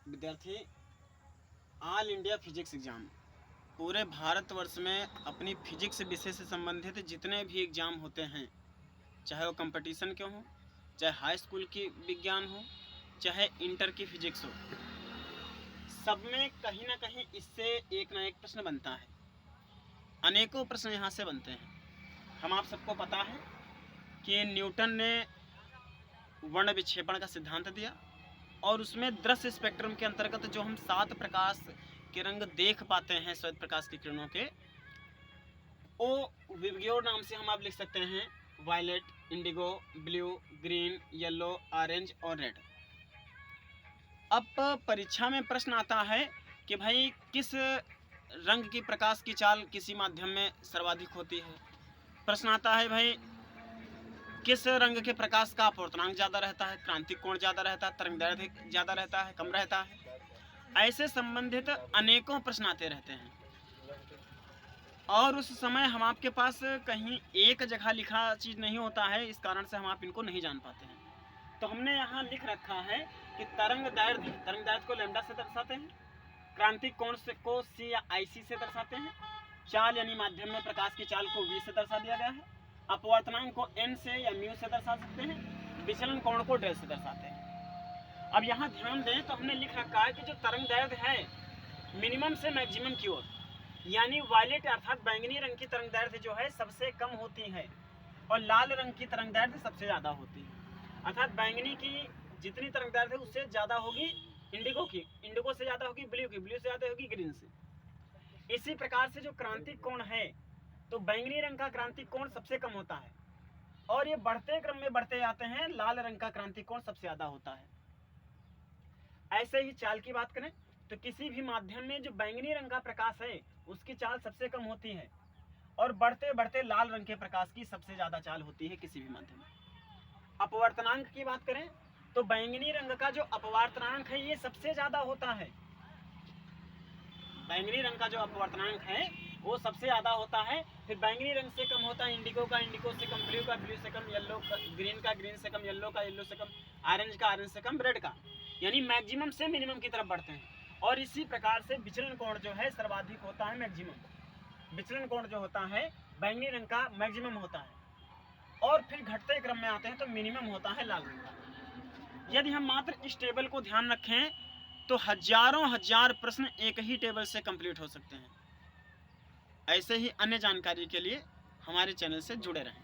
विद्यार्थी, all India physics exam पूरे भारतवर्ष में अपनी फिजिक्स विषय से संबंधित जितने भी एग्ज़ाम होते हैं, चाहे वो कंपटीशन के हों, चाहे हाई स्कूल की विज्ञान हो, चाहे इंटर की फिजिक्स हो, सब में कहीं ना कहीं इससे एक ना एक प्रश्न बनता है। अनेकों प्रश्न यहाँ से बनते हैं। हम आप सबको पता है कि न्यूटन ने वर्ण विक्षेपण का सिद्धांत दिया और उसमें दृश्य स्पेक्ट्रम के अंतर्गत जो हम 7 प्रकाश के रंग देख पाते हैं, श्वेत प्रकाश की किरणों के, वो विबग्योर नाम से हम आप लिख सकते हैं। Violet, indigo, blue, green, yellow, orange और रेड। अब परीक्षा में प्रश्न आता है कि भाई किस रंग की प्रकाश की चाल किसी माध्यम में सर्वाधिक होती है। प्रश्न आता है भाई किस रंग के प्रकाश का अपवर्तनांक ज़्यादा रहता है, क्रांतिक कोण ज़्यादा रहता है, तरंगदैर्घ्य ज़्यादा रहता है, कम रहता है। ऐसे संबंधित अनेकों प्रश्न आते रहते हैं और उस समय हम आपके पास कहीं एक जगह लिखा चीज़ नहीं होता है, इस कारण से हम आप इनको नहीं जान पाते हैं। तो हमने यहाँ लिख रखा है कि तरंगदैर्घ्य को लैम्डा से दर्शाते हैं, क्रांतिक कोण को सी या IC से दर्शाते हैं, चाल यानी माध्यम में प्रकाश की चाल को V से दर्शा दिया गया है, अपवर्तनांक को N से या म्यू से दर्शा सकते हैं, विचलन कोण को डेल से दर्शाते हैं। अब यहाँ ध्यान दें तो हमने लिख रखा है कि जो तरंगदैर्घ्य है मिनिमम से मैक्सिमम की ओर, यानी वायलेट अर्थात बैंगनी रंग की तरंगदैर्घ्य जो है सबसे कम होती है और लाल रंग की तरंगदैर्घ्य सबसे ज़्यादा होती है। अर्थात बैंगनी की जितनी तरंगदैर्घ्य है उससे ज़्यादा होगी इंडिगो की, इंडिगो से ज़्यादा होगी ब्लू की, ब्लू से ज़्यादा होगी ग्रीन से। इसी प्रकार से जो क्रांतिक कोण है, तो बैंगनी रंग का क्रांतिक कोण सबसे कम होता है और ये बढ़ते क्रम में बढ़ते जाते हैं, लाल रंग का क्रांतिक कोण सबसे ज़्यादा होता है। ऐसे ही चाल की बात करें तो किसी भी माध्यम में जो बैंगनी रंग का प्रकाश है उसकी चाल सबसे कम होती है और बढ़ते बढ़ते लाल रंग के प्रकाश की सबसे ज़्यादा चाल होती है किसी भी माध्यम में। अपवर्तनांक की बात करें तो बैंगनी रंग का जो अपवर्तनांक है ये सबसे ज़्यादा होता है। बैंगनी रंग का जो अपवर्तनांक है वो सबसे ज़्यादा होता है। फिर बैंगनी रंग से कम होता है इंडिगो का, इंडिगो से कम ब्लू का, ब्लू से कम येलो का, ग्रीन का, ग्रीन से कम येलो का, येलो से कम ऑरेंज का, ऑरेंज से कम रेड का, यानी मैक्सिमम से मिनिमम की तरफ बढ़ते हैं। और इसी प्रकार से विचलन कोण जो है सर्वाधिक होता है मैक्सिमम। विचलन कोण जो होता है बैंगनी रंग का मैक्सिमम होता है और फिर घटते क्रम में आते हैं तो मिनिमम होता है लाल रंग का। यदि हम मात्र इस टेबल को ध्यान रखें तो हजारों हजार प्रश्न एक ही टेबल से कंप्लीट हो सकते हैं। ऐसे ही अन्य जानकारी के लिए हमारे चैनल से जुड़े रहें।